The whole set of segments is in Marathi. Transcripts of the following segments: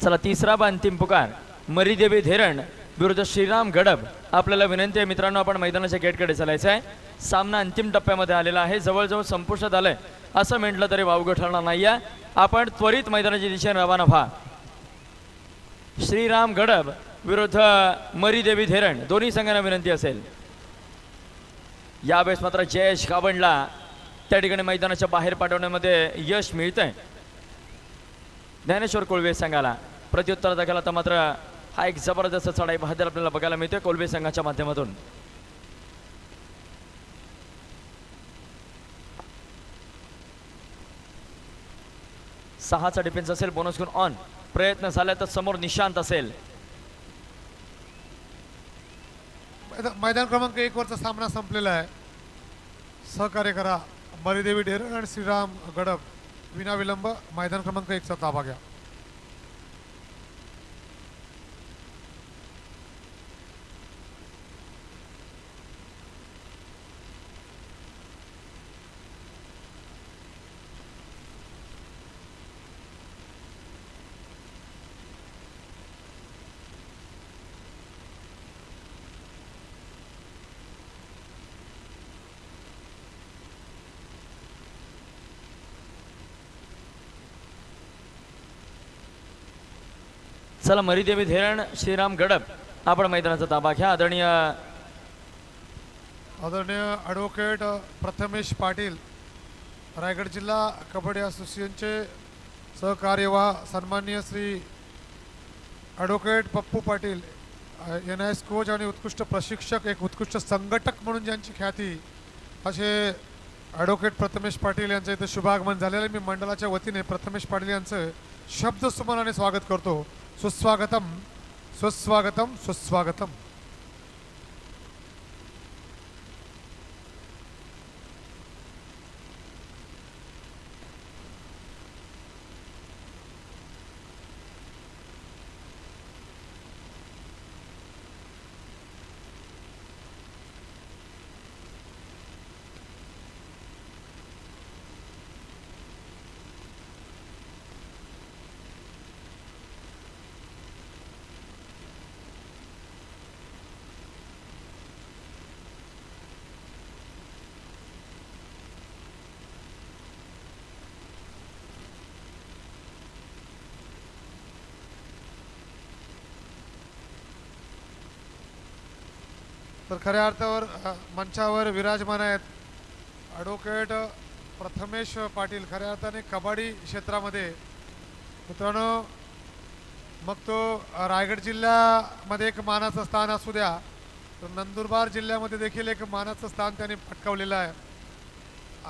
चला तिसरा व अंतिम पुकार मरीदेवी धेरण विरुद्ध श्रीराम गडब। आपल्याला विनंती आहे मित्रांनो, आपण मैदानाच्या गेटकडे चालायचं आहे। सामना अंतिम टप्प्यामध्ये आलेला आहे, जवळजवळ संपुष्टात आलंय असं म्हटलं तरी वावगं ठरणार नाही आहे। आपण त्वरित मैदानाच्या दिशेने रवाना व्हा। श्रीराम गडब विरुद्ध मरीदेवी धेरण दोन्ही संघांना विनंती असेल। यावेळेस मात्र जयेश गावंडला त्या ठिकाणी मैदानाच्या बाहेर पाठवण्यामध्ये यश मिळतंय। ज्ञानेश्वर कोळवे संघाला प्रत्युत्तर दाखल तर मात्र हा एक जबरदस्त चढाई बहादर आपल्याला बघायला मिळते कोळवे संघाच्या माध्यमातून। सहाचा डिफेन्स असेल, बोनस गुण ऑन। प्रयत्न झाला तर समोर निशांत असेल। मैदान क्रमांक 1 वरचा सामना संपलेला आहे। सहकार्य करा मरीदेवी धेरण आणि श्रीराम गडब विना विलंब मैदान क्रमांक 1 चा ताबा घ्या। चला मरीदेवी धेरण श्रीराम गडब आपण मैदानाचा ताबा घ्या। आदरणीय ॲडव्होकेट प्रथमेश पाटील रायगड जिल्हा कबड्डी असोसिएशनचे सहकार्यवाह सन्माननीय Shri advocate Pappu Patil NIS coach आणि उत्कृष्ट प्रशिक्षक, एक उत्कृष्ट संघटक म्हणून ज्यांची ख्याती असे ॲडव्होकेट प्रथमेश पाटील यांचं इथे शुभागमन झालेलं आहे। मी मंडळाच्या वतीने प्रथमेश पाटील यांचं शब्दसुमनाने स्वागत करतो। सुस्वागतम सुस्वागतम सुस्वागतम। तर खऱ्या अर्थावर मंचावर विराजमान आहेत ॲडव्होकेट प्रथमेश पाटील। खऱ्या अर्थाने कबड्डी क्षेत्रामध्ये मित्रांनो, मग तो रायगड जिल्ह्यामध्ये एक मानाचं स्थान असू द्या, तर नंदुरबार जिल्ह्यामध्ये देखील एक मानाचं स्थान त्यांनी पटकावलेलं आहे।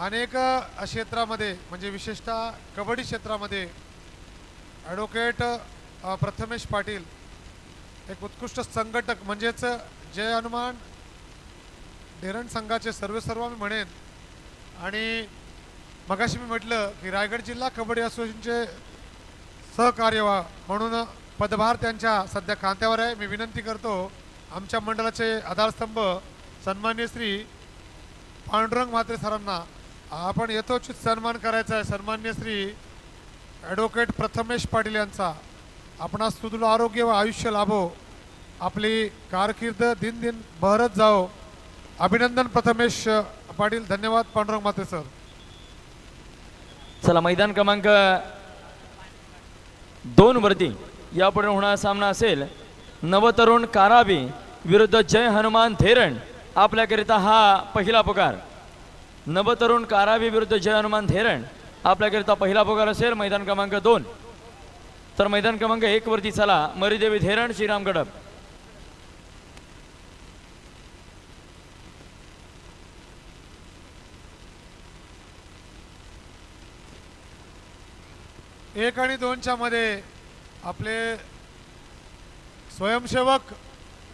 अनेक क्षेत्रामध्ये म्हणजे विशेषतः कबड्डी क्षेत्रामध्ये ॲडव्होकेट प्रथमेश पाटील एक उत्कृष्ट संघटक, म्हणजेच जय हनुमान धेरण संघाचे सर्वेसर्वा मी म्हणेन। आणि मगाशी मी म्हटलं की रायगड जिल्हा कबड्डी असोसिएशनचे सहकार्यवाह म्हणून पदभार त्यांच्या सध्या खांद्यावर आहे। मी विनंती करतो आमच्या मंडळाचे आधारस्तंभ सन्माननीय श्री पांडुरंग म्हात्रे सरांना आपण यथोचित सन्मान करायचा आहे। सन्माननीय श्री ॲडव्होकेट प्रथमेश पाटील यांचा आपणास सुदृढ आरोग्य व आयुष्य लाभो, आपली कारकीर्द दिन दिन बहरत जाओ। अभिनंदन प्रथमेश पाटील। धन्यवाद पांडुरंग म्हात्रे सर। चला मैदान क्रमांक 2 वरती यापुढे होणारा सामना असेल नवतरुण काराबी विरुद्ध जय हनुमान धेरण। आपल्याकरिता हा पहिला पुकार। नवतरुण काराबी विरुद्ध जय हनुमान धेरण आपल्याकरिता पहिला पुकार असेल मैदान क्रमांक 2। तर मैदान क्रमांक 1 वरती चला मरीदेवी धेरण श्रीराम गडब। एक आणि 2च्या मध्ये आपले स्वयंसेवक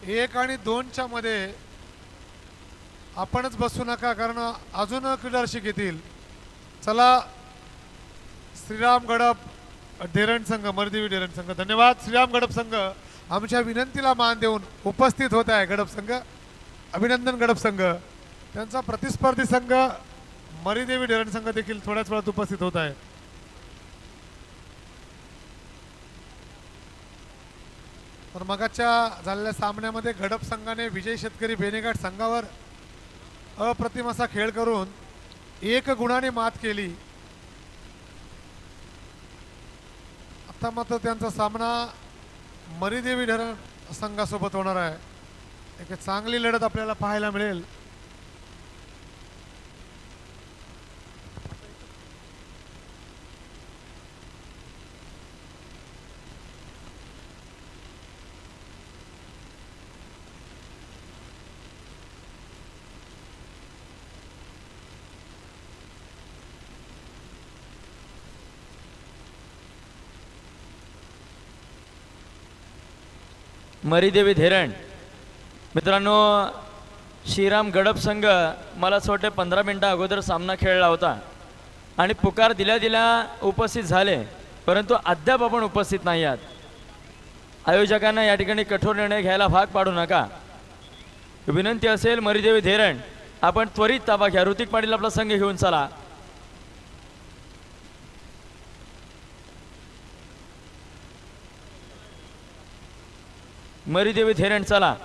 1 आणि 2च्या मध्ये आपणच बसू नका, कारण अजून क्रीडारशिक येतील। चला श्रीराम गडब धेरण संघ, मरीदेवी धेरण संघ। धन्यवाद श्रीराम गडब संघ आमच्या विनंतीला मान देऊन उपस्थित होत आहे। गडब संघ अभिनंदन। गडब संघ त्यांचा प्रतिस्पर्धी संघ मरीदेवी धेरण संघ देखील थोड्याच वेळात उपस्थित होत आहे। तर मगाच्या झालेल्या सामन्यामध्ये गडप संघाने विजय शेतकरी बेनेघाट संघावर अप्रतिम असा खेळ करून 1 गुणाने मात केली. आता मात्र त्यांचा सामना मरीदेवी धरण संघासोबत होणार आहे. एक चांगली लढत आपल्याला पाहायला मिळेल. मरीदेवी धरण मित्रांनो, श्रीराम गडप संघ मला असं वाटतं 15 मिनिटं अगोदर सामना खेळला होता आणि पुकार दिल्या दिल्या उपस्थित झाले, परंतु अद्याप आपण उपस्थित नाही आहात. आयोजकांना या ठिकाणी कठोर निर्णय घ्यायला भाग पाडू नका. विनंती असेल मरीदेवी धरण आपण त्वरित ताबा घ्या. ऋतिक पाटील आपला संघ घेऊन चला. मरीदेवी धरण चला.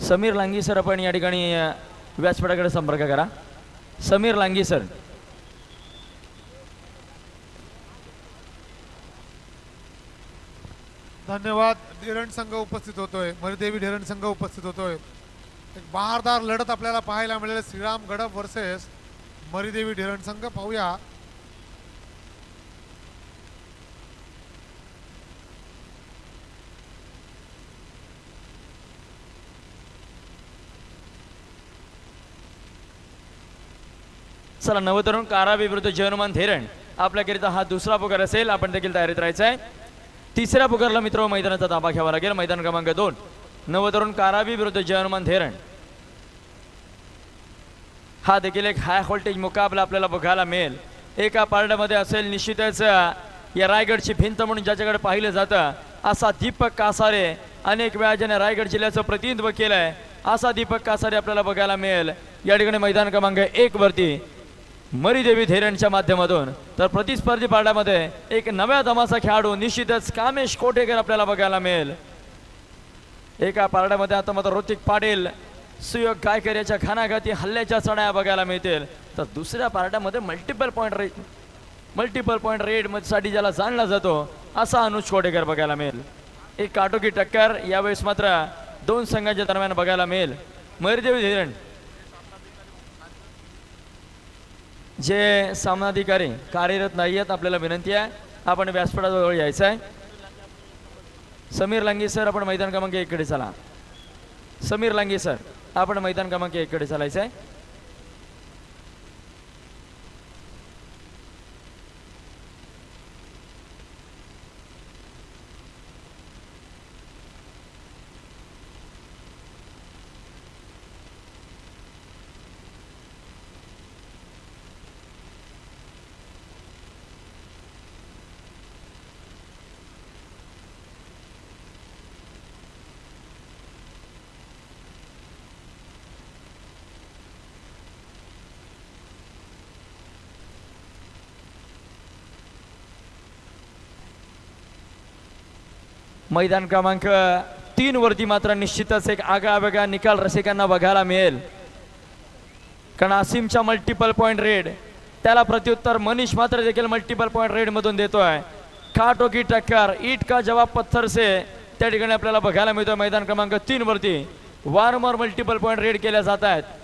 समीर लांगी सर आपण या ठिकाणी व्यासपीठाकडे संपर्क करा. समीर लांगी सर. धन्यवाद. धीरण संघ उपस्थित होतोय. मरीदेवी धरण संघ उपस्थित होतोय. एक बहारदार लढत आपल्याला पाहायला मिळेल. श्रीराम गडप वर्सेस मरीदेवी धरण संघ. पाहूया चला. नवतरुण कारावी विरुद्ध जयनुमान धीरण आपल्याकरिता हा दुसरा पुकार असेल. आपण देखील तयारीत राहायचं आहे. तिसऱ्या पुकारला मित्र मैदानाचा ताबा घ्यावा लागेल. मैदान क्रमांक 2 नवतरुण कारावी विरुद्ध जयनुमान धीरण. हा देखील एक हाय व्होल्टेज मुकाबला आपल्याला बघायला मिळेल. एका पारड्यामध्ये असेल निश्चितच या रायगडची भिंत म्हणून ज्याच्याकडे पाहिलं जातं असा दीपक कासारे. अनेक वेळा ज्याने रायगड जिल्ह्याचं प्रतिनिधित्व केलंय असा दीपक कासारे आपल्याला बघायला मिळेल या ठिकाणी मैदान क्रमांक 1 वरती मरीदेवी धीरणच्या माध्यमातून. तर प्रतिस्पर्धी पारड्यामध्ये एक नव्या दमाचा खेळाडू निश्चितच कामेश कोटेकर आपल्याला बघायला मिळेल. एका पारड्यामध्ये आता मात्र ऋतिक पाटील सुयोग गायकर याच्या घणाघाती हल्ल्याच्या चढाया बघायला मिळतील. तर दुसऱ्या पारड्यामध्ये मल्टिपल पॉईंट रेड साठी ज्याला जाणला जातो असा अनुज कोटेकर बघायला मिळेल. एक काटोकी टक्कर यावेळेस मात्र दोन संघांच्या दरम्यान बघायला मिळेल. मरीदेवी धीरण जे सामनाधिकारी कार्यरत नाही आहेत आपल्याला विनंती आहे आपण व्यासपीठाजवळ यायचं आहे. समीर लांगे सर आपण मैदान क्रमांक 1 कडे चला. समीर लांगे सर आपण मैदान क्रमांक 1 कडे चालायचं आहे. मैदान क्रमांक 3 वरती मात्र निश्चितच एक आगळावेगळा निकाल रसिकांना बघायला मिळेल. कारण आसिमच्या मल्टिपल पॉइंट रेड त्याला प्रत्युत्तर मनीष मात्र देखील मल्टिपल पॉइंट रेड मधून देतोय. काटोकी टक्कर ईट का जवाब पत्थर से त्या ठिकाणी आपल्याला बघायला मिळतोय. मैदान क्रमांक 3 वरती वारंवार मल्टिपल पॉइंट रेड केल्या जात आहेत.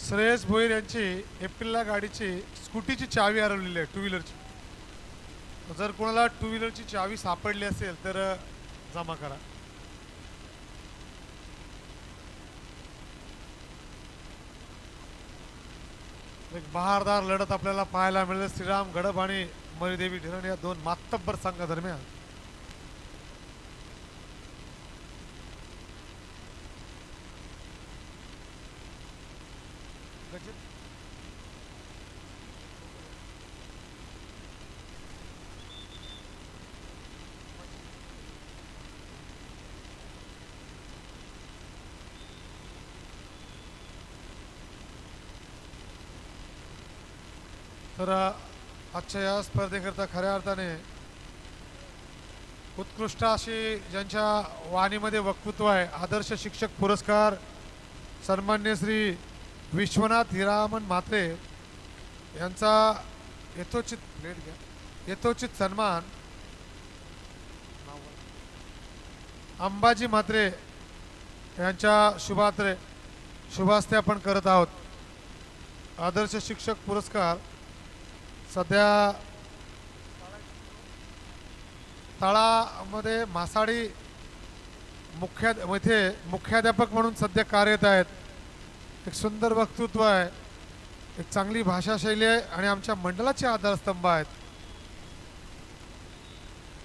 श्रेयस भोईर यांची एप्रिलला गाडीची स्कूटीची चावी हरवलेली आहे, टू व्हीलरची. जर कोणाला टू व्हीलरची चावी सापडली असेल तर जमा करा. एक बहारदार लढत आपल्याला पाहायला मिळेल श्रीराम गडब आणि मरीदेवी ढिरण या दोन मातब्बर संघादरम्यान. तर आजच्या या स्पर्धेकरता खऱ्या अर्थाने उत्कृष्ट अशी ज्यांच्या वाणीमध्ये वक्तृत्व आहे, आदर्श शिक्षक पुरस्कार सन्मान्य श्री विश्वनाथ हिरामन म्हात्रे यांचा यथोचित सन्मान अंबाजी म्हात्रे यांच्या शुभास्ते आपण करत आहोत. आदर्श शिक्षक पुरस्कार सध्या तळामध्ये मासाडी मुख्याध्यापक म्हणून सध्या कार्यरत आहेत. एक सुंदर वक्तृत्व आहे, एक चांगली भाषाशैली आहे आणि आमच्या मंडळाचे आधारस्तंभ आहेत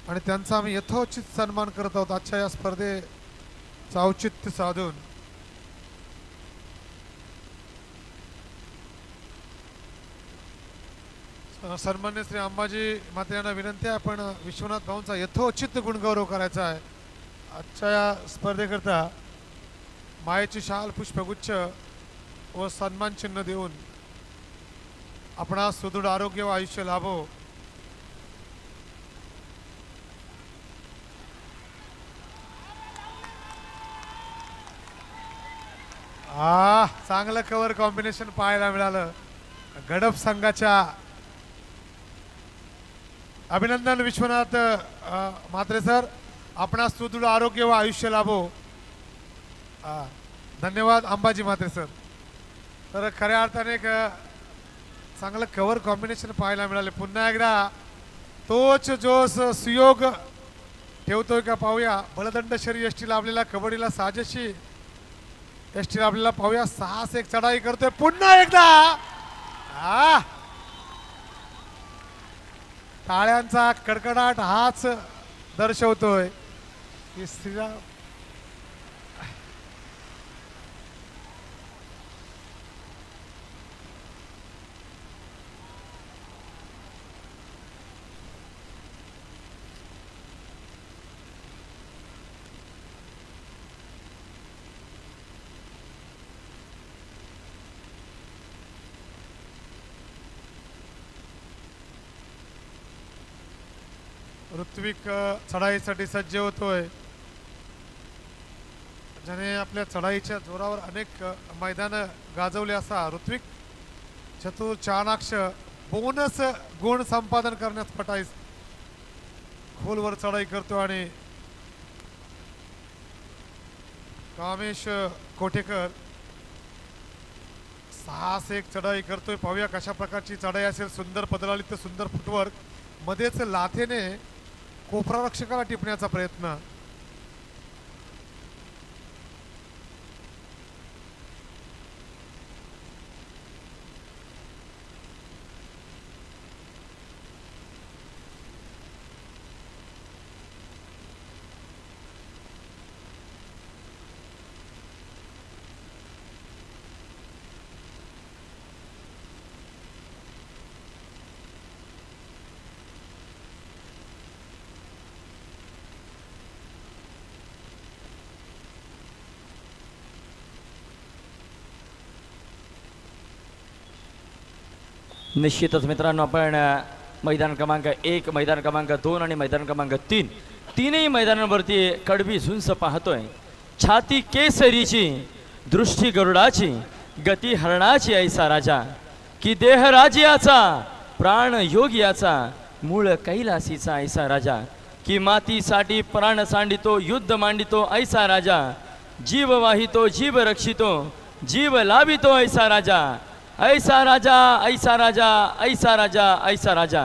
आणि त्यांचा आम्ही यथोचित सन्मान करत आहोत आजच्या या स्पर्धेचं औचित्य साधून. सन्मान्य श्री अंबाजी म्हात्रे यांना विनंती आहे, आपण विश्वनाथ भाऊंचा यथोचित गुणगौरव करायचा आहे. आजच्या या स्पर्धेकरता मायेची शाल पुष्पगुच्छ व सन्मान चिन्ह देऊन आपणास सुदृढ आरोग्य व आयुष्य लाभो. चांगलं कव्हर कॉम्बिनेशन पाहायला मिळालं गडप संघाच्या. अभिनंदन विश्वनाथ म्हात्रे सर, आपणास सुदृढ आरोग्य व आयुष्य लाभो. धन्यवाद अंबाजी म्हात्रे सर. तर खऱ्या अर्थाने एक चांगलं कव्हर कॉम्बिनेशन पाहायला मिळाले. पुन्हा एकदा तोच जोश सुयोग ठेवतोय का पाहूया. बलदंड शरी एसटी लाभलेला कबड्डीला साजेशी एसटी लाभलेला पाहूया. 6-1 चढाई करतोय पुन्हा एकदा. टाळ्यांचा कडकडाट हाच दर्शवतोय की श्रीराम ऋत्विक चढाईसाठी सज्ज होतोय. ज्याने आपल्या चढाईच्या जोरावर अनेक मैदान गाजवले असा ऋत्विक चतुर चाणाक्ष बोनस गुण संपादन करण्यास पटाईस खोलवर चढाई करतो. आणि कामेश कोठेकर 6-1 चढाई करतोय. पाहूया कशा प्रकारची चढाई असेल. सुंदर पदराळी सुंदर फुटवर्क मध्येच लाथेने कोपरा रक्षकाला टिपण्याचा प्रयत्न. निश्चितच मित्रांनो आपण मैदान क्रमांक 1 मैदान क्रमांक 2 आणि मैदान क्रमांक 3 तीनही मैदानांवरती कडवी झुंज पाहतोय. छाती केसरीची दृष्टी गरुडाची गती हरणाची ऐसा राजा की देह राजियाचा प्राण योगियाचा मूळ कैलासीचा ऐसा राजा की मातीसाठी प्राण सांडितो युद्ध मांडितो ऐसा राजा जीव वाहितो जीव रक्षितो जीव लाभितो ऐसा राजा ऐसा राजा ऐसा राजा ऐसा राजा ऐसा राजा.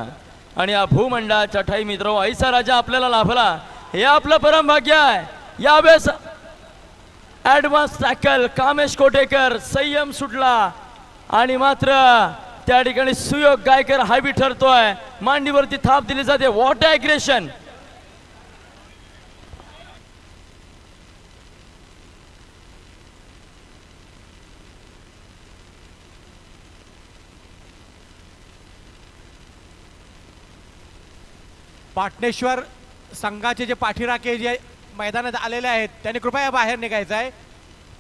आणि या भूमंडळाच्या ठाई मित्र ऐसा राजा आपल्याला लाभला हे आपलं परम भाग्य आहे. यावेळेस ॲडव्हान्स टॅकल कामेश कोटेकर संयम सुटला आणि मात्र त्या ठिकाणी सुयोग गायकर हायबी ठरतोय. मांडीवरती थाप दिली जाते. What aggression. पाटणेश्वर संघाचे जे पाठीराखे जे मैदानात आलेले आहेत त्यांनी कृपया बाहेर निघायचं आहे.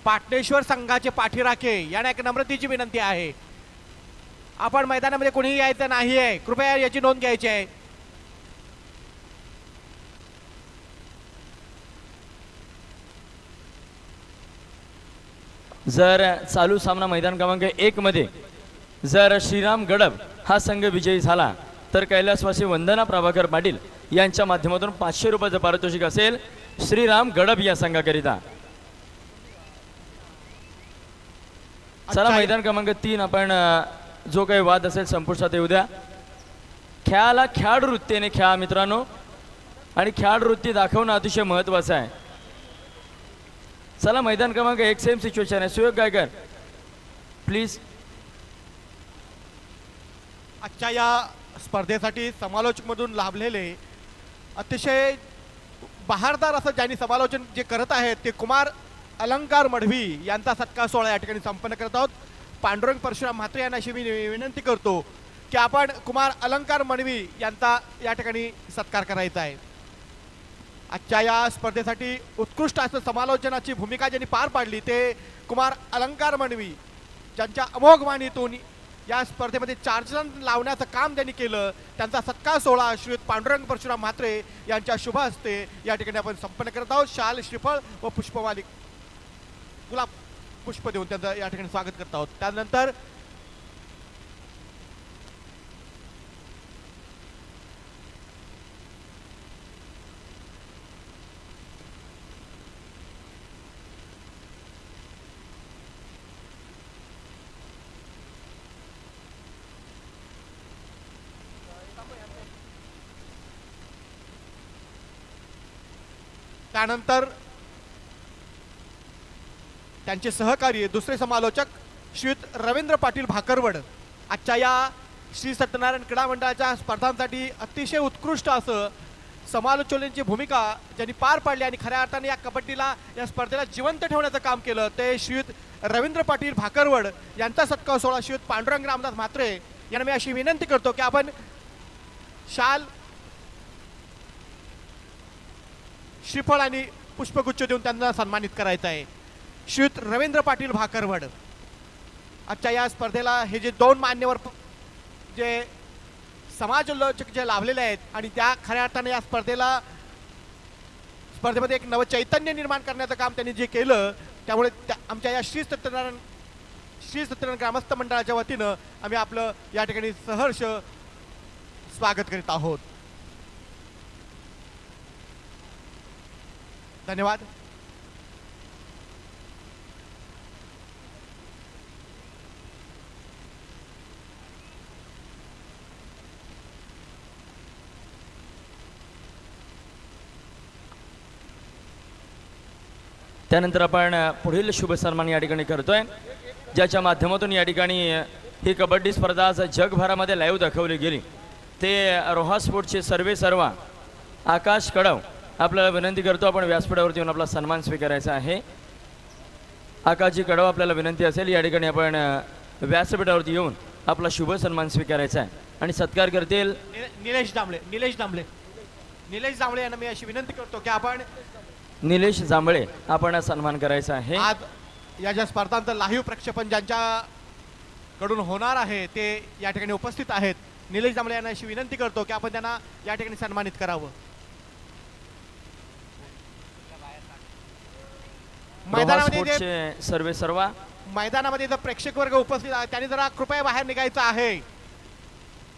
पाटणेश्वर संघाचे पाठीराखे यांना एक नम्रतेची विनंती आहे. आपण मैदानामध्ये कोणीही यायचं नाही आहे. कृपया याची नोंद घ्यायची आहे. जर चालू सामना मैदान क्रमांक 1 मध्ये जर श्रीराम गडब हा संघ विजयी झाला तर कैलासवासी वंदना प्रभाकर पाटील यांच्या माध्यमातून 500 रुपयाचं पारितोषिक असेल श्रीराम गडब या संघाकरिता. चला मैदान क्रमांक 3 आपण जो काही वाद असेल संपुष्टात येऊ द्या. खेळाला खेळाडू वृत्तीने खेळा मित्रांनो आणि खेळाडू वृत्ती दाखवणं अतिशय महत्वाचं आहे. चला मैदान क्रमांक 1 सेम सिच्युएशन आहे. सुयोग गायकर प्लीज. आजच्या या स्पर्धेसाठी समालोचक मधून लाभलेले अतिशय बहारदार असं ज्यांनी समालोचन जे करत आहेत ते कुमार अलंकार मढवी यांचा सत्कार सोहळा या ठिकाणी संपन्न करत आहोत. पांडुरंग परशुराम म्हात्रे यांना अशी मी विनंती करतो की आपण कुमार अलंकार मढवी यांचा या ठिकाणी सत्कार करायचा आहे. आजच्या या स्पर्धेसाठी उत्कृष्ट असं समालोचनाची भूमिका ज्यांनी पार पाडली ते कुमार अलंकार मढवी ज्यांच्या अमोघ वाणीतून या स्पर्धेमध्ये 4 जण लावण्याचं काम त्यांनी केलं. त्यांचा सत्कार सोहळा श्रीयुत पांडुरंग परशुराम म्हात्रे यांच्या शुभ हस्ते या ठिकाणी आपण संपन्न करत आहोत. शाल श्रीफळ व पुष्पवाली गुलाब पुष्प देऊन त्यांचं या ठिकाणी स्वागत करत आहोत. त्यानंतर त्यानंतर त्यांचे सहकारी दुसरे समालोचक श्रीयुत रवींद्र पाटील भाकरवड आजच्या या श्री सत्यनारायण क्रीडा मंडळाच्या स्पर्धांसाठी अतिशय उत्कृष्ट असं समालोचनाची भूमिका ज्यांनी पार पाडली आणि खऱ्या अर्थाने या कबड्डीला या स्पर्धेला जिवंत ठेवण्याचं काम केलं ते श्रीयुत रवींद्र पाटील भाकरवड यांचा सत्कार सोहळा श्रीयुत पांडुरंग रामदास म्हात्रे यांना मी अशी विनंती करतो की आपण शाल श्रीफळ आणि पुष्पगुच्छ देऊन त्यांना सन्मानित करायचं आहे. श्रीयुत रवींद्र पाटील भाकरवड आजच्या या स्पर्धेला हे जे दोन मान्यवर जे समाजोल्लोचक जे लाभलेले आहेत आणि त्या खऱ्या अर्थाने या स्पर्धेमध्ये एक नवचैतन्य निर्माण करण्याचं काम त्यांनी जे केलं त्यामुळे आमच्या या श्री सत्यनारायण ग्रामस्थ मंडळाच्या वतीनं आम्ही आपलं या ठिकाणी सहर्ष स्वागत करीत आहोत. धन्यवाद. त्यानंतर आपण पुढील शुभ सन्मान या ठिकाणी करतोय ज्याच्या माध्यमातून या ठिकाणी ही कबड्डी स्पर्धा आज जगभरामध्ये लाईव्ह दाखवली गेली ते रोहा स्पोर्टचे सर्व आकाश कडव आपल्याला विनंती करतो आपण व्यासपीठावरती येऊन आपला सन्मान स्वीकारायचा आहे. आकाशजी कडव आपल्याला विनंती असेल या ठिकाणी आपण व्यासपीठावरती येऊन आपला शुभ सन्मान स्वीकारायचा आहे आणि सत्कार करतील निलेश जांभळे यांना मी अशी विनंती करतो की आपण निलेश जांभळे आपण सन्मान करायचा आहे. आज या ज्या स्पर्धांचं लाईव्ह प्रक्षेपण ज्यांच्याकडून होणार आहे ते या ठिकाणी उपस्थित आहेत. निलेश जांभळे यांना अशी विनंती करतो की आपण त्यांना या ठिकाणी सन्मानित करावं. मैदानामध्ये सर्व मैदानामध्ये जर प्रेक्षक वर्ग उपस्थित आहे त्यांनी जरा कृपया बाहेर निघायचं आहे.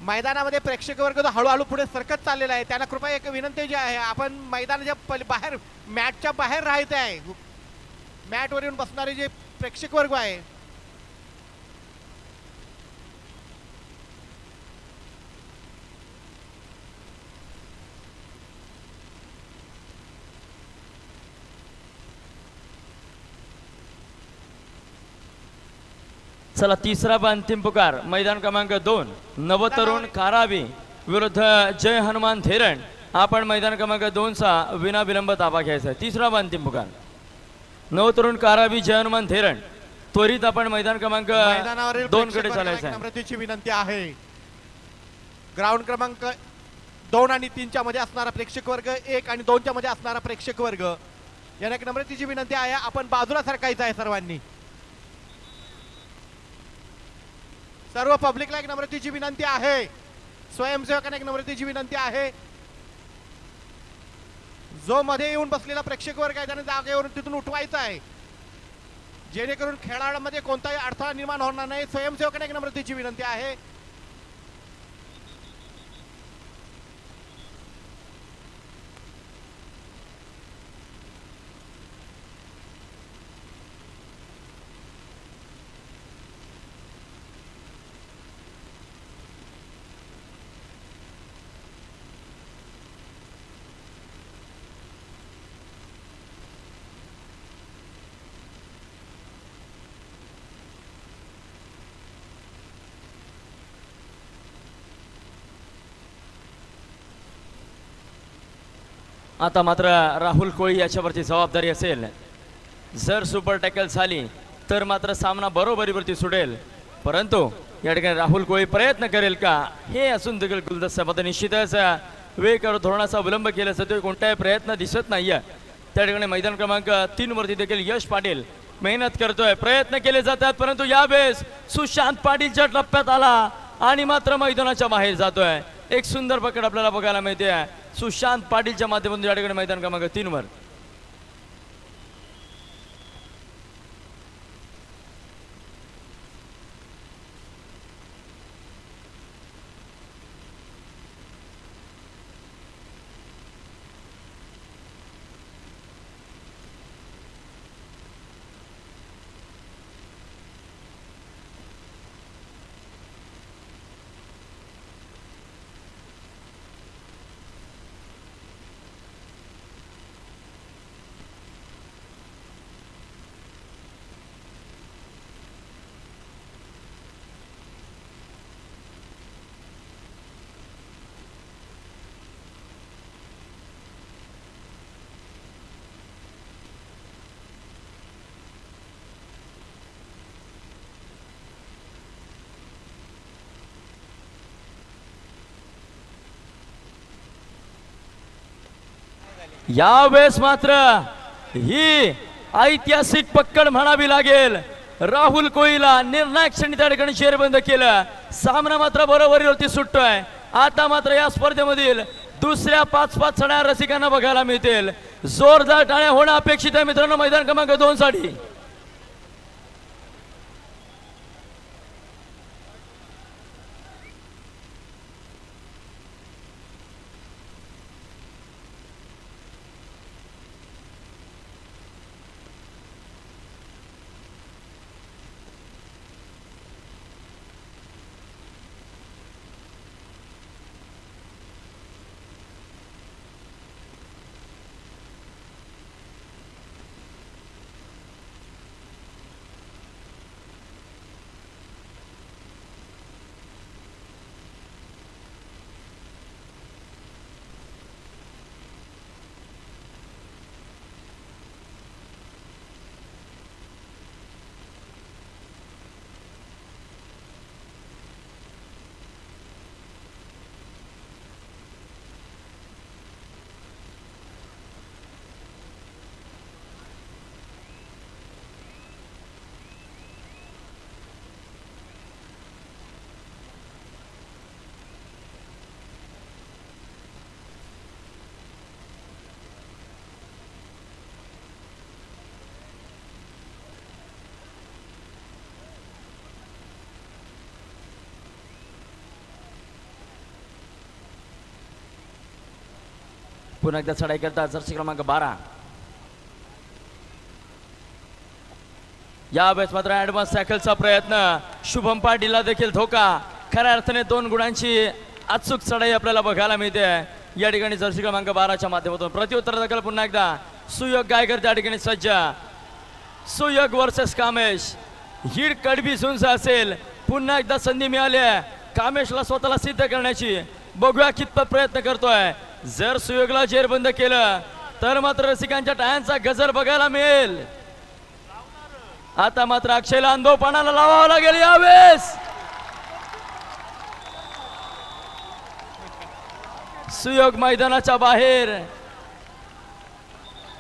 मैदानामध्ये प्रेक्षक वर्ग जो हळूहळू पुढे सरकत चाललेला आहे त्यांना कृपया एक विनंती जी आहे आपण मैदानाच्या बाहेर मॅटच्या बाहेर राहायचं आहे. मॅटवर येऊन बसणारे जे प्रेक्षक वर्ग आहे चला तिसरा व अंतिम पुकार मैदान क्रमांक 2 नवतरुण कारावी विरुद्ध जय हनुमान धेरण आपण मैदान क्रमांक 2 चा विना विलंब ताबा घ्यायचा आहे. तिसरा व अंतिम पुकार नवतरुण कारावी जय हनुमान धेरण त्वरित आपण मैदान क्रमांक 2 कडे चालायचं आहे. नम्रतेची विनंती आहे. ग्राउंड क्रमांक 2 आणि 3 च्या मध्ये असणारा प्रेक्षक वर्ग 1 आणि 2 च्या मध्ये असणारा प्रेक्षक वर्ग यांना एक नम्रतेची विनंती आहे आपण बाजूला सरकायचं आहे. सर्वांनी सर्व पब्लिकला एक नम्रतेची विनंती आहे. स्वयंसेवकांना एक नम्रतेची विनंती आहे. जो मध्ये येऊन बसलेला प्रेक्षक वर्ग आहे त्याने जागेवरून तिथून उठवायचा आहे जेणेकरून खेळामध्ये कोणताही अडथळा निर्माण होणार नाही. स्वयंसेवकांना एक नम्रतेची विनंती आहे. आता मात्र राहुल कोळी याच्यावरती जबाबदारी असेल. जर सुपर टॅकल झाली तर मात्र सामना बरोबरीवरती सुटेल परंतु या ठिकाणी राहुल कोळी प्रयत्न करेल का हे असून देखील गुलदस्त्यामध्ये निश्चितच वेग धोरणाचा अवलंब केल्याचा तो कोणताही प्रयत्न दिसत नाहीये. त्या ठिकाणी मैदान क्रमांक 3 वरती देखील यश पाटील मेहनत करतोय प्रयत्न केले जातात परंतु यावेळेस सुशांत पाटीलच्या टप्प्यात आला आणि मात्र मैदानाच्या बाहेर जातोय. एक सुंदर पकड आपल्याला बघायला मिळते सुशांत पाटीलच्या माध्यमातून या ठिकाणी मैदान क्रमांक 3 वर यावेळेस मात्र ही ऐतिहासिक पक्कड म्हणावी लागेल. राहुल कोहलीला निर्णायक क्षणी त्या ठिकाणी शेरबंद केलं. सामना मात्र बरोबरीवरती सुटतोय. आता मात्र या स्पर्धेमधील दुसऱ्या 5-5 सड्या रसिकांना बघायला मिळतील. जोरदार टाळ्या होणं अपेक्षित आहे मित्रांनो मैदान क्रमांक 2 साठी. पुन्हा एकदा चढाई करतात जर्सी क्रमांक 12. यावेळेस मात्र ऍडव्हान्स सायकलचा प्रयत्न. शुभम पाटीलला देखील धोका. खऱ्या अर्थाने 2 गुणांची अचूक चढाई आपल्याला बघायला मिळते या ठिकाणी जर्सी क्रमांक 12च्या माध्यमातून. प्रत्युत्तर दाखल पुन्हा एकदा सुयोग गायकर त्या ठिकाणी सज्ज. सुयोग वर्सेस कामेश. ही कडबी झुंज असेल. पुन्हा एकदा संधी मिळाली आहे कामेशला स्वतःला सिद्ध करण्याची. बघूया कितपत प्रयत्न करतोय. जर सुयोगला जेरबंद केलं तर मात्र रसिकांच्या टाळ्यांचा गजर बघायला मिळेल. आता मात्र अक्षयला अंधोपणाला लावावं लागेल यावेळेस. सुयोग मैदानाच्या बाहेर.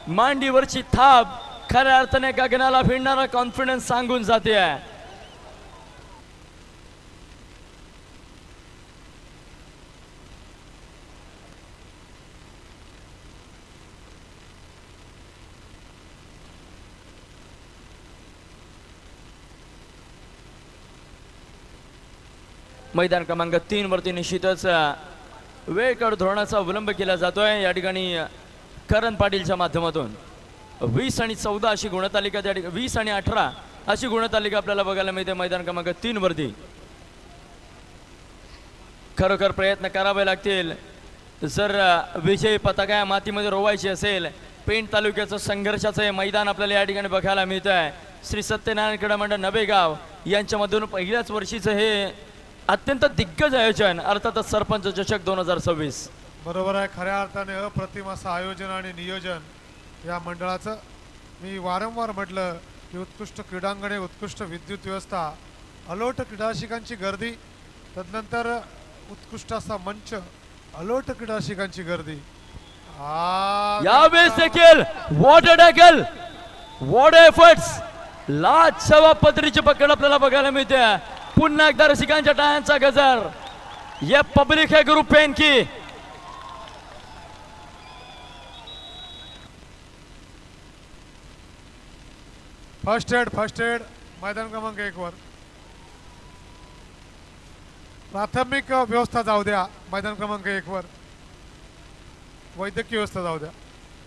मांडीवरची थाप खऱ्या अर्थाने गगनाला भिडणारा कॉन्फिडन्स सांगून जाते. मैदान क्रमांक 3 वरती निश्चितच वेळ काढ धोरणाचा अवलंब केला जातोय या ठिकाणी करण पाटीलच्या माध्यमातून. 20 आणि 14 अशी गुणतालिका त्या ठिकाणी 20 आणि 18 अशी गुणतालिका आपल्याला बघायला मिळते मैदान क्रमांक 3 वरती. खरोखर प्रयत्न करावे लागतील जर विजय पताका मातीमध्ये रोवायची असेल. पेण तालुक्याचं संघर्षाचं हे मैदान आपल्याला या ठिकाणी बघायला मिळत आहे. श्री सत्यनारायण क्रीडा मंडळ नवेगाव यांच्यामधून पहिल्याच वर्षीचं हे अत्यंत दिग्गज आयोजन अर्थातच सरपंच चषक 2026. बरोबर आहे. खऱ्या अर्थाने अप्रतिम असं आयोजन आणि नियोजन या मंडळाचं. मी वारंवार म्हटलं की उत्कृष्ट क्रीडांगणे, उत्कृष्ट विद्युत व्यवस्था, अलोट क्रीडाशिकांची गर्दी, तदनंतर उत्कृष्ट असा मंच, अलोट क्रीडाशिकांची गर्दी. यावेळेस देखील what a tackle, what efforts. लाजवा पत्रीची पकड आपल्याला बघायला मिळते. पुन्हा एकदा रसिकांच्या टाळ्यांचा गजर. ये पब्लिक है ग्रुप पेन की. फर्स्ट एड मैदान क्रमांक 1 वर. प्राथमिक व्यवस्था जाऊ द्या मैदान क्रमांक 1 वर. वैद्यकीय व्यवस्था जाऊ द्या.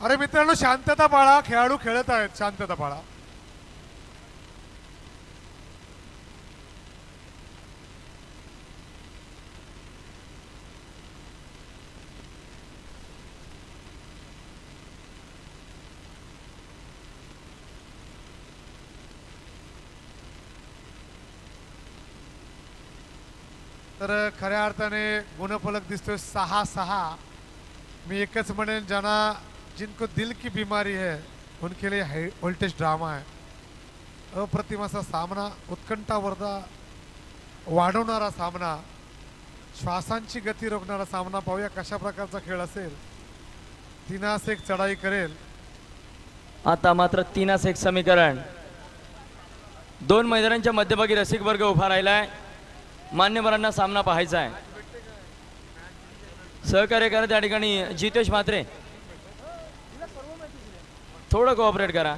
अरे मित्रांनो शांतता पाळा. खेळाडू खेळत आहेत, शांतता पाळा. तर खऱ्या अर्थाने गुणफलक दिसतोय 6-6. मी एकच म्हणेन ज्यांना जिनको दिल की बीमारी है उनके लिए हाई वोल्टेज ड्रामा है. अप्रतिम असा सामना, उत्कंठावर्धा वाढवणारा सामना, श्वासांची गती रोखणारा सामना. पाहूया कशा प्रकारचा खेळ असेल. तीनास एक चढाई करेल. आता मात्र 3-1 समीकरण. दोन मैदानांच्या मध्यभागी रसिक वर्ग उभा राहिलाय. मान्यवरांना सामना पाहायचा आहे. सहकार्य करा त्या ठिकाणी जितेश म्हात्रे, थोडं कोऑपरेट करा.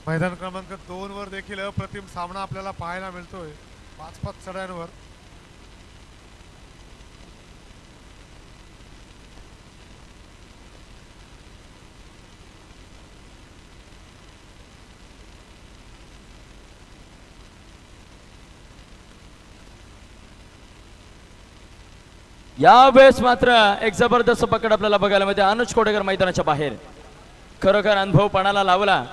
मैदान क्रमांक 2 वर देखील अप्रतिम सामना आपल्याला पाहायला मिळतोय. 5-5 चढायांवर. यावेळेस मात्र एक जबरदस्त पकड आपल्याला बघायला मिळते. अनुज कोडेकर मैदानाच्या बाहेर. खरोखर अनुभव पणाला लावला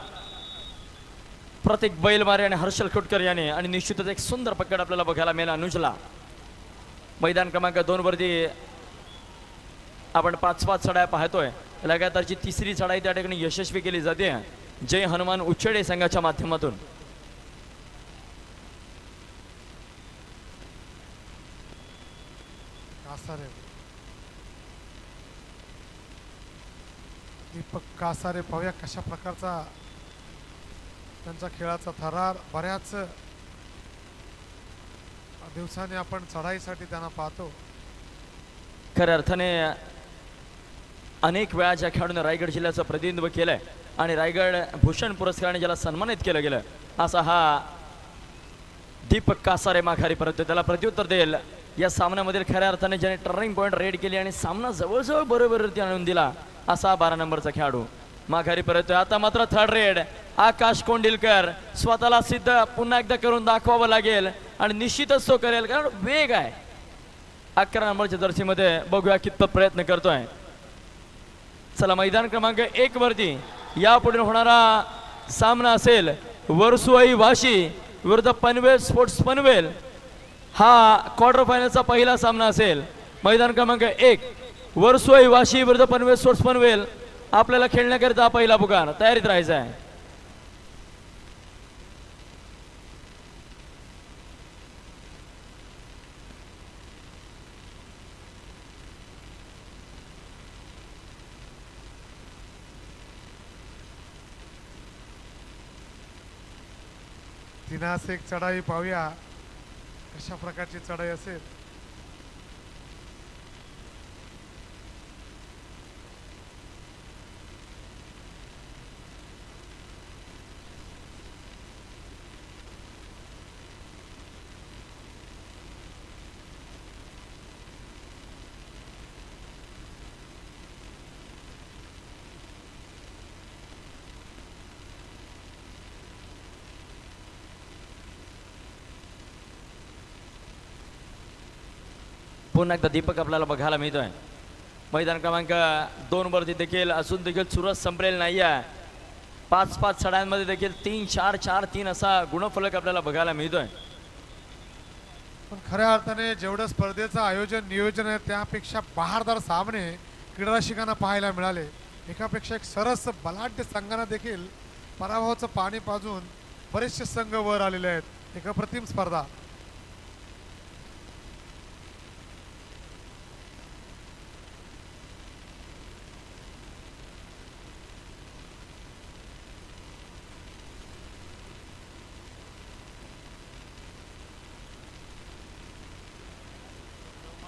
प्रत्येक बैलमारे आणि हर्षल खोटकर याने, आणि निश्चितच एक सुंदर पकड आपल्याला बघायला मिळाला अनुजला. मैदान क्रमांक 2 वरती आपण 5-5 चढाया पाहतोय. लगातारची तिसरी चढाई त्या ठिकाणी यशस्वी केली जाते जय हनुमान उच्चडे संघाच्या माध्यमातून. कासारे, दीपक कासारे, पाहूया कशा प्रकारचा त्यांचा खेळाचा थरार. बऱ्याच दिवसांनी आपण चढाईसाठी त्यांना पाहतो. खऱ्या अर्थाने अनेक वेळा ज्या खेळाडूने रायगड जिल्ह्याचं प्रतिनिधित्व केलंय आणि रायगड भूषण पुरस्काराने ज्याला सन्मानित केलं गेलं असा हा दीपक कासारे माघारी परत. त्याला प्रत्युत्तर देईल या सामन्यामधील खऱ्या अर्थाने ज्याने टर्निंग पॉईंट रेड केली आणि सामना जवळजवळ बरोबरती आणून दिला असा 12 नंबरचा खेळाडू माघारी परत. आता मात्र थर्ड रेड आकाश कोंडिलकर स्वतःला सिद्ध पुन्हा एकदा करून दाखवावं लागेल आणि निश्चितच तो करेल, कारण वेग आहे. 11 नंबरच्या जर्सीमध्ये बघूया कितपत प्रयत्न करतोय. चला, मैदान क्रमांक 1 वरती यापुढे होणारा सामना असेल वर्सुआई वाशी विरुद्ध पनवेल स्पोर्ट्स पनवेल. हा क्वार्टर फायनलचा पहिला सामना असेल. मैदान क्रमांक 1 वर्सुआई वाशी विरुद्ध पनवेल स्पोर्ट्स पनवेल. आपल्याला खेळण्याकरिता पहिला पुकार, तयारीत राहायचा आहे. तीनास एक चढाई पाहूया कशा प्रकारची चढाई असेल. पुन्हा एकदा दीपक आपल्याला बघायला मिळतोय. मैदान क्रमांक 2 वरती देखील असून देखील सुरत संपलेला नाही आहे. 5-5 चढायांमध्ये देखील 3-4-4-3 असा गुणफलक आपल्याला बघायला मिळतोय. पण खऱ्या अर्थाने जेवढं स्पर्धेचं आयोजन नियोजन आहे त्यापेक्षा बहारदार सामने क्रीडा रसिकांना पाहायला मिळाले. एकापेक्षा एक सरस बलाढ्य संघांना देखील पराभवाचं पाणी पाजून बरेचसे संघ वर आलेले आहेत. एक अप्रतिम स्पर्धा.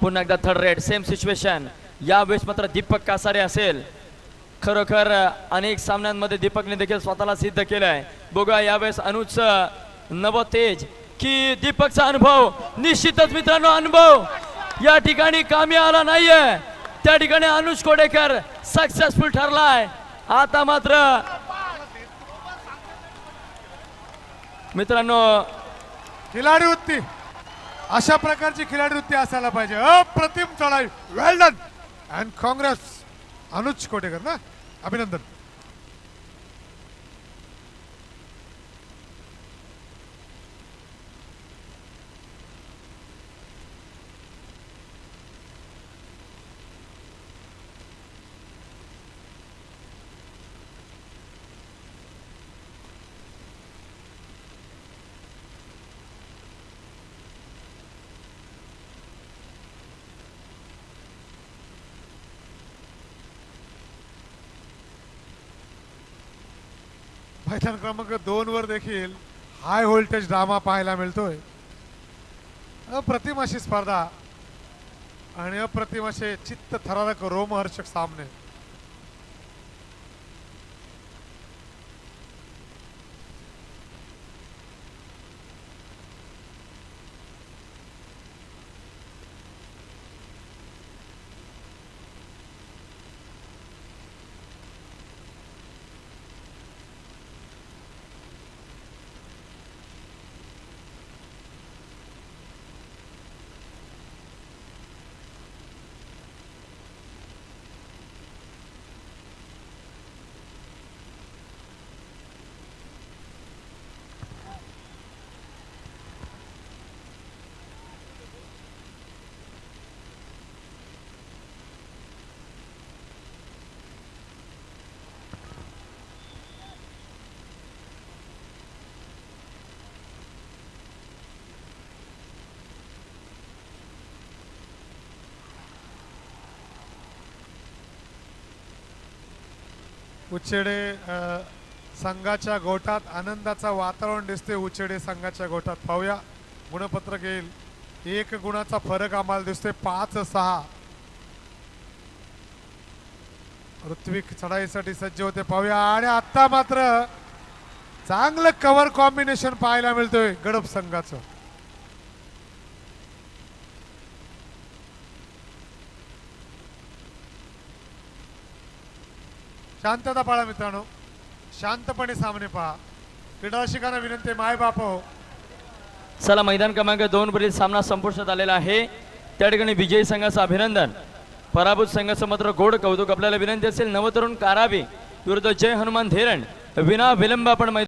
पुन्हा एकदा थर्ड रेड सेम सिच्युएशन. यावेळेस मात्र दीपक कासारे असेल. खरोखर अनेक सामन्यांमध्ये दीपकने देखील स्वतःला सिद्ध केलंय. बघा यावेळेस अनुजचं नव तेज की दीपकचा अनुभव. निश्चितच मित्रांनो अनुभव या ठिकाणी कामी आला नाहीये. त्या ठिकाणी अनुज कोडेकर सक्सेसफुल ठरलाय. आता मात्र मित्रांनो खिलाडी वृत्ती, अशा प्रकारची खिलाडी वृत्ती असायला पाहिजे. अप्रतिम चढाई. वेल डन अँड काँग्रेस अनुज कोटेकर ना, अभिनंदन. मैदान क्रमांक 2 वर देखील हाय व्होल्टेज ड्रामा पाहायला मिळतोय. अप्रतिम अशी स्पर्धा आणि अप्रतिम असे चित्त थरारक रोमहर्षक सामने. उचेडे संघाच्या गोठात आनंदाचा वातावरण दिसते. उचेडे संघाच्या गोठात पाहूया गुणपत्रक येईल. 1 गुणाचा फरक आम्हाला दिसतोय. 5-6 ऋत्विक चढाईसाठी सज्ज होते पाहूया. आणि आता मात्र चांगलं कव्हर कॉम्बिनेशन पाहायला मिळतोय गडप संघाचं. शांतता पाळा मित्रांनो, शांतपणे सामने पहा. क्रीडारसिकांना विनंती, माय बाप हो. चला मैदान क्रमांक 2 वरील सामना संपुष्टात आलेला आहे. त्या ठिकाणी विजयी संघाचं अभिनंदन, पराभूत संघाचं मात्र गोड कौतुक. आपल्याला विनंती असेल नवतरुण काराबी विरुद्ध जय हनुमान धेरण विना विलंब आपण